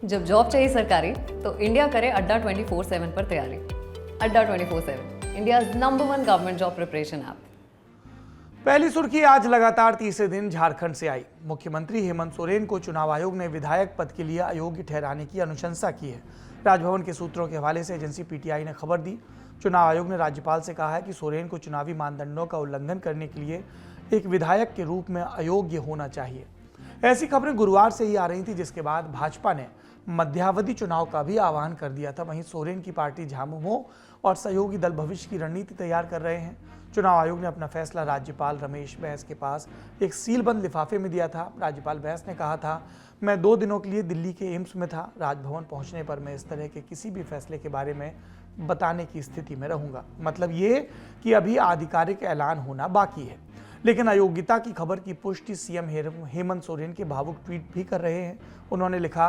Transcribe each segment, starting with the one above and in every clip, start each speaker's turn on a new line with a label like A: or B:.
A: जब जॉब चाहिए सरकारी तो इंडिया करे अड्डा 24/7 पर तैयारी। अड्डा 24/7 India number 1 government job preparation app.
B: पहली सुर्खी आज लगातार तीसरे दिन झारखंड से आई। मुख्यमंत्री हेमंत सोरेन को चुनाव आयोग ने विधायक पद के लिए अयोग्य ठहराने की अनुशंसा की है। राजभवन के सूत्रों के हवाले से एजेंसी पीटीआई ने खबर दी। चुनाव आयोग ने राज्यपाल से कहा है कि सोरेन को चुनावी मानदंडों का उल्लंघन करने के लिए एक विधायक के रूप में अयोग्य होना चाहिए। ऐसी खबरें गुरुवार से ही आ रही थी, जिसके बाद भाजपा ने मध्यावधि चुनाव का भी आह्वान कर दिया था। वहीं सोरेन की पार्टी झामुमो और सहयोगी दल भविष्य की रणनीति तैयार कर रहे हैं। चुनाव आयोग ने अपना फैसला राज्यपाल रमेश बैस के पास एक सीलबंद लिफाफे में दिया था। राज्यपाल बैस ने कहा था, मैं 2 दिनों के लिए दिल्ली के एम्स में था। राजभवन पहुंचने पर मैं इस तरह के किसी भी फैसले के बारे में बताने की स्थिति में रहूंगा। मतलब ये कि अभी आधिकारिक ऐलान होना बाकी है। लेकिन अयोग्यता की खबर की पुष्टि सीएम हेमंत सोरेन के भावुक ट्वीट भी कर रहे हैं। उन्होंने लिखा,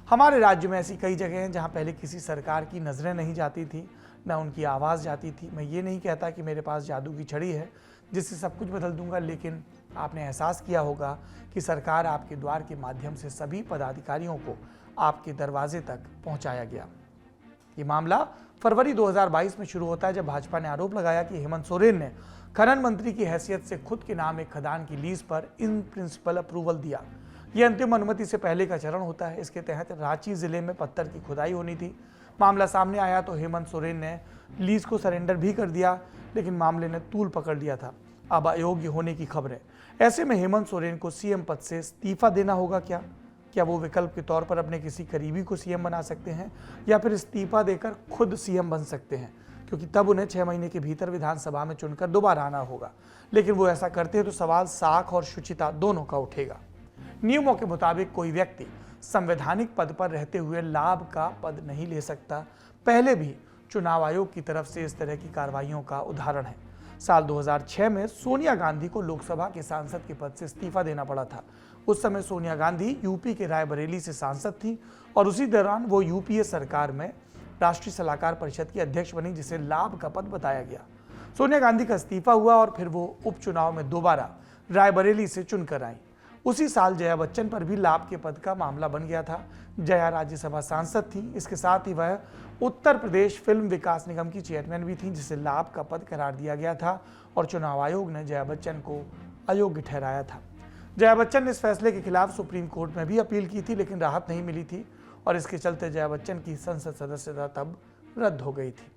B: हमारे राज्य में ऐसी कई जगह हैं जहां पहले किसी सरकार की नजरें नहीं जाती थी, न उनकी आवाज़ जाती थी। मैं ये नहीं कहता कि मेरे पास जादू की छड़ी है जिससे सब कुछ बदल दूंगा, लेकिन आपने एहसास किया होगा कि सरकार आपके द्वार के माध्यम से सभी पदाधिकारियों को आपके दरवाजे तक पहुंचाया गया। ये मामला फरवरी 2022 में शुरू होता है, जब भाजपा ने आरोप लगाया कि हेमंत सोरेन ने खनन मंत्री की हैसियत से खुद के नाम एक खदान की लीज पर इन प्रिंसिपल अप्रूवल दिया। यह अंतिम अनुमति से पहले का चरण होता है। इसके तहत रांची जिले में पत्थर की खुदाई होनी थी। मामला सामने आया तो हेमंत सोरेन ने लीज को सरेंडर भी कर दिया, लेकिन मामले ने तूल पकड़ लिया था। अब अयोग्य होने की खबरें। ऐसे में हेमंत सोरेन को सीएम पद से इस्तीफा देना होगा क्या वो विकल्प के तौर पर अपने किसी करीबी को सीएम बना सकते हैं, या फिर इस्तीफा देकर खुद सीएम बन सकते हैं, क्योंकि तब उन्हें 6 महीने के भीतर विधानसभा में चुनकर दोबारा आना होगा। लेकिन वो ऐसा करते हैं तो सवाल साख और शुचिता दोनों का उठेगा। नियमों के मुताबिक कोई व्यक्ति संवैधानिक पद पर रहते हुए लाभ का पद नहीं ले सकता। पहले भी चुनाव आयोग की तरफ से इस तरह की कार्रवाइयों का उदाहरण है। साल 2006 में सोनिया गांधी को लोकसभा के सांसद के पद से इस्तीफा देना पड़ा था। उस समय सोनिया गांधी यूपी के रायबरेली से सांसद थी और उसी दौरान वो यूपीए सरकार में राष्ट्रीय सलाहकार परिषद की अध्यक्ष बनी, जिसे लाभ का पद बताया गया। सोनिया गांधी का इस्तीफा हुआ और फिर वो उपचुनाव में दोबारा रायबरेली से चुनकर आई। उसी साल जया बच्चन पर भी लाभ के पद का मामला बन गया था। जया राज्यसभा सांसद थी। इसके साथ ही वह उत्तर प्रदेश फिल्म विकास निगम की चेयरमैन भी थी, जिसे लाभ का पद करार दिया गया था और चुनाव आयोग ने जया बच्चन को अयोग्य ठहराया था। जया बच्चन ने इस फैसले के खिलाफ सुप्रीम कोर्ट में भी अपील की थी, लेकिन राहत नहीं मिली थी और इसके चलते जया बच्चन की संसद सदस्यता तब रद्द हो गई थी।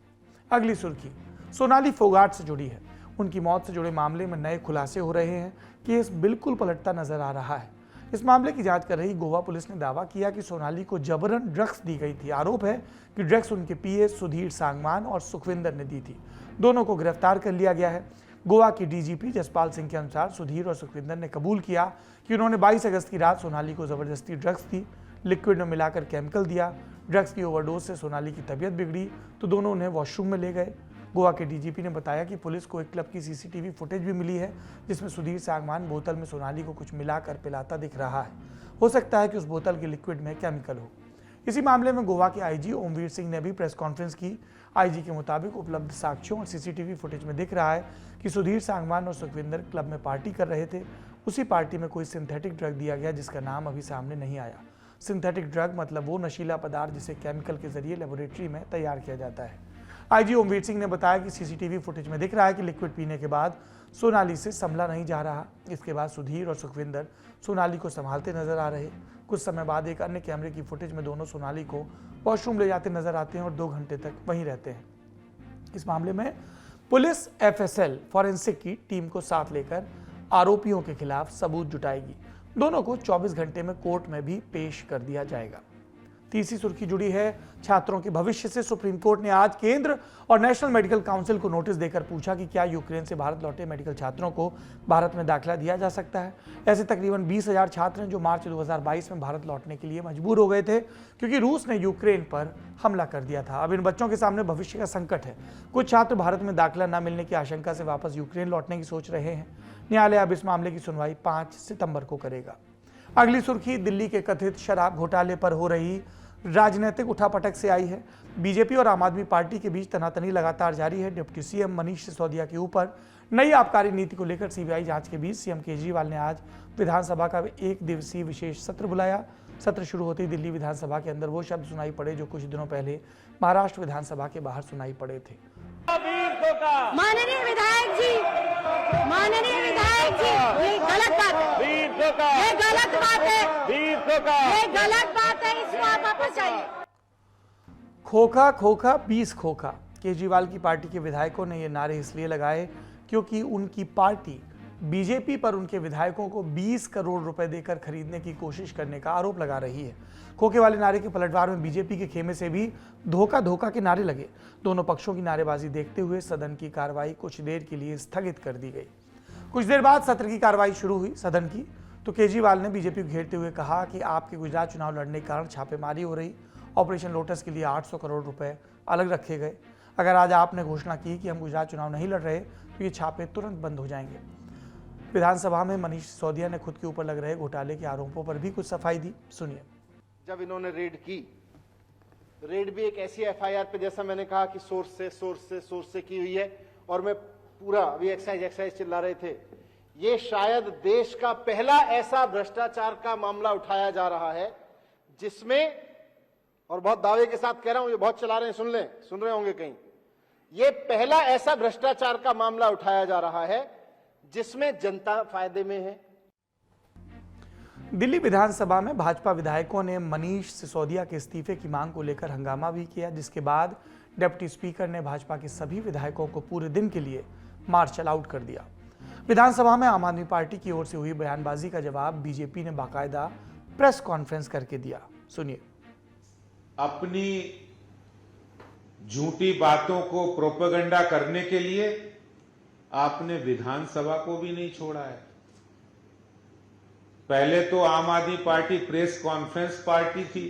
B: अगली सुर्खी सोनाली फोगाट से जुड़ी है। उनकी मौत से जुड़े मामले में नए खुलासे हो रहे हैं। केस बिल्कुल पलटता नजर आ रहा है। इस मामले की जांच कर रही गोवा पुलिस ने दावा किया कि सोनाली को जबरन ड्रग्स दी गई थी। आरोप है कि ड्रग्स उनके पीए सुधीर सांगवान और सुखविंदर ने दी थी। दोनों को गिरफ्तार कर लिया गया है। गोवा की डीजीपी जसपाल सिंह के अनुसार सुधीर और सुखविंदर ने कबूल किया कि उन्होंने 22 अगस्त की रात सोनाली को जबरदस्ती ड्रग्स दी, लिक्विड में मिलाकर केमिकल दिया। ड्रग्स की ओवरडोज से सोनाली की तबीयत बिगड़ी तो दोनों उन्हें वॉशरूम में ले गए। गोवा के डीजीपी ने बताया कि पुलिस को एक क्लब की सीसीटीवी फुटेज भी मिली है, जिसमें सुधीर सांगवान बोतल में सोनाली को कुछ मिलाकर पिलाता दिख रहा है। हो सकता है कि उस बोतल के लिक्विड में केमिकल हो। इसी मामले में गोवा के आईजी ओमवीर सिंह ने भी प्रेस कॉन्फ्रेंस की। आईजी के मुताबिक उपलब्ध साक्ष्यों और सीसीटीवी फुटेज में दिख रहा है कि सुधीर सांगवान और सुखविंदर क्लब में पार्टी कर रहे थे। उसी पार्टी में कोई सिंथेटिक ड्रग दिया गया, जिसका नाम अभी सामने नहीं आया। सिंथेटिक ड्रग मतलब वो नशीला पदार्थ जिसे केमिकल के जरिए लेबोरेटरी में तैयार किया जाता है। आईजी ओमवीर सिंह ने बताया कि सीसीटीवी फुटेज में दिख रहा है कि लिक्विड पीने के बाद सोनाली से संभला नहीं जा रहा। इसके बाद सुधीर और सुखविंदर सोनाली को संभालते नजर आ रहे। कुछ समय बाद एक अन्य कैमरे की फुटेज में दोनों सोनाली को वॉशरूम ले जाते नजर आते हैं और 2 घंटे तक वहीं रहते हैं। इस मामले में पुलिस एफएसएल फॉरेंसिक की टीम को साथ लेकर आरोपियों के खिलाफ सबूत जुटाएगी। दोनों को 24 घंटे में कोर्ट में भी पेश कर दिया जाएगा। तीसरी सुर्खी जुड़ी है छात्रों के भविष्य से। सुप्रीम कोर्ट ने आज केंद्र और नेशनल मेडिकल काउंसिल को नोटिस देकर पूछा कि क्या यूक्रेन से भारत लौटे मेडिकल छात्रों को भारत में दाखिला दिया जा सकता है। ऐसे तकरीबन 20,000 छात्र हैं जो मार्च 2022 में भारत लौटने के लिए मजबूर हो गए थे, क्योंकि रूस ने यूक्रेन पर हमला कर दिया था। अब इन बच्चों के सामने भविष्य का संकट है। कुछ छात्र भारत में दाखिला न मिलने की आशंका से वापस यूक्रेन लौटने की सोच रहे हैं। न्यायालय अब इस मामले की सुनवाई 5 सितंबर को करेगा। अगली सुर्खी दिल्ली के कथित शराब घोटाले पर हो रही राजनीतिक उठापटक से आई है। बीजेपी और आम आदमी पार्टी के बीच तनातनी लगातार जारी है। डिप्टी सीएम मनीष सिसोदिया के ऊपर नई आबकारी नीति को लेकर सीबीआई जांच के बीच सीएम केजरीवाल ने आज विधानसभा का 1 दिवसीय विशेष सत्र बुलाया। सत्र शुरू होते ही दिल्ली विधानसभा के अंदर वो शब्द सुनाई पड़े जो कुछ दिनों पहले महाराष्ट्र विधानसभा के बाहर सुनाई पड़े थे।
C: माननीय विधायक जी, ये गलत बात है, ये गलत बात है, ये गलत बात है, इसको आप वापस आइए।
B: खोखा खोखा 20 खोखा। केजरीवाल की पार्टी के विधायकों ने ये नारे इसलिए लगाए क्योंकि उनकी पार्टी बीजेपी पर उनके विधायकों को 20 करोड़ रुपए देकर खरीदने की कोशिश करने का आरोप लगा रही है। खोखे वाले नारे के पलटवार में बीजेपी के खेमे से भी धोखा धोखा के नारे लगे। दोनों पक्षों की नारेबाजी देखते हुए सदन की कार्रवाई कुछ देर के लिए स्थगित कर दी गई। कुछ देर बाद सत्र की कार्रवाई शुरू हुई सदन की, तो केजरीवाल ने बीजेपी को घेरते हुए कहा कि आपके गुजरात चुनाव लड़ने के कारण छापेमारी हो रही, ऑपरेशन लोटस के लिए 800 करोड़ रुपए अलग रखे गए। अगर आज आपने घोषणा की कि हम गुजरात चुनाव नहीं लड़ रहे तो ये छापे तुरंत बंद हो जाएंगे। विधानसभा में मनीष सिसोदिया ने खुद के ऊपर लग रहे घोटाले के आरोपों पर भी कुछ सफाई दी, सुनिए।
D: जब इन्होंने रेड की, रेड भी एक ऐसी एफआईआर पे जैसा मैंने कहा कि सोर्स से की हुई है, और मैं पूरा अभी एक्साइज चिल्ला रहे थे, ये शायद देश का पहला ऐसा भ्रष्टाचार का मामला उठाया जा रहा है जिसमें, और बहुत दावे के साथ कह रहा हूं, ये बहुत चला रहे हैं, सुन रहे होंगे कहीं, ये पहला ऐसा भ्रष्टाचार का मामला उठाया जा रहा है जिसमें जनता फायदे में है।
B: दिल्ली विधानसभा में भाजपा विधायकों ने मनीष सिसोदिया के इस्तीफे की मांग को लेकर हंगामा भी किया, जिसके बाद डिप्टी स्पीकर ने भाजपा के सभी विधायकों को पूरे दिन के लिए मार्शल आउट कर दिया। विधानसभा में आम आदमी पार्टी की ओर से हुई बयानबाजी का जवाब बीजेपी ने बाकायदा प्रेस कॉन्फ्रेंस करके दिया, सुनिए।
E: अपनी झूठी बातों को प्रोपेगेंडा करने के लिए आपने विधानसभा को भी नहीं छोड़ा है। पहले तो आम आदमी पार्टी प्रेस कॉन्फ्रेंस पार्टी थी,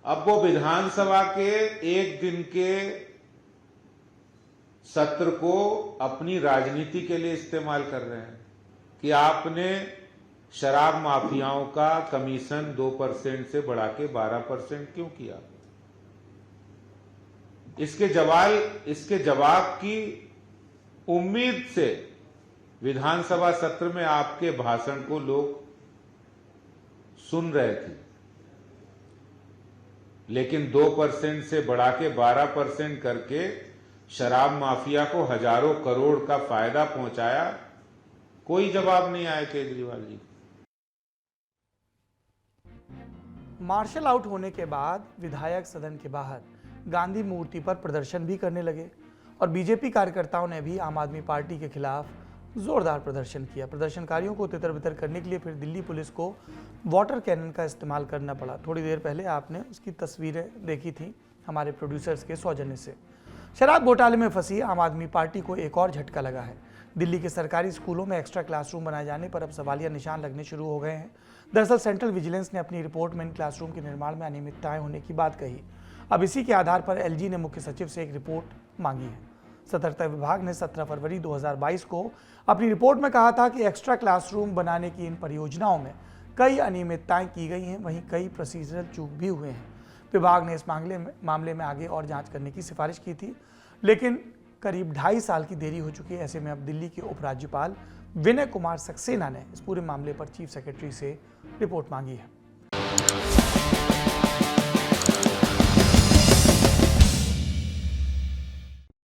E: अब वो विधानसभा के एक दिन के सत्र को अपनी राजनीति के लिए इस्तेमाल कर रहे हैं कि आपने शराब माफियाओं का कमीशन 2% से बढ़ा के 12% क्यों किया। इसके जवाब की उम्मीद से विधानसभा सत्र में आपके भाषण को लोग सुन रहे थे, लेकिन 2% से बढ़ा के 12% करके शराब माफिया को हजारों करोड़ का फायदा पहुंचाया, कोई जवाब नहीं आया केजरीवाल जी।
B: मार्शल आउट होने के बाद विधायक सदन के बाहर गांधी मूर्ति पर प्रदर्शन भी करने लगे और बीजेपी कार्यकर्ताओं ने भी आम आदमी पार्टी के खिलाफ जोरदार प्रदर्शन किया। प्रदर्शनकारियों को तितर-बितर करने के लिए फिर दिल्ली पुलिस को वाटर कैनन का इस्तेमाल करना पड़ा। थोड़ी देर पहले आपने उसकी तस्वीरें देखी थी हमारे प्रोड्यूसर्स के सौजन्य से। शराब घोटाले में फंसी आम आदमी पार्टी को एक और झटका लगा है। दिल्ली के सरकारी स्कूलों में एक्स्ट्रा क्लासरूम बनाए जाने पर अब सवालिया निशान लगने शुरू हो गए हैं। दरअसल सेंट्रल विजिलेंस ने अपनी रिपोर्ट में इन क्लासरूम के निर्माण में अनियमितताएं होने की बात कही। अब इसी के आधार पर एलजी ने मुख्य सचिव से एक रिपोर्ट मांगी है। सतर्कता विभाग ने 17 फरवरी 2022 को अपनी रिपोर्ट में कहा था कि एक्स्ट्रा क्लासरूम बनाने की इन परियोजनाओं में कई अनियमितताएं की गई हैं, वहीं कई प्रोसीजरल चूक भी हुए हैं। विभाग ने इस मामले में आगे और जांच करने की सिफारिश की थी, लेकिन करीब 2.5 साल की देरी हो चुकी है। ऐसे में अब दिल्ली के उपराज्यपाल विनय कुमार सक्सेना ने इस पूरे मामले पर चीफ सेक्रेटरी से रिपोर्ट मांगी है।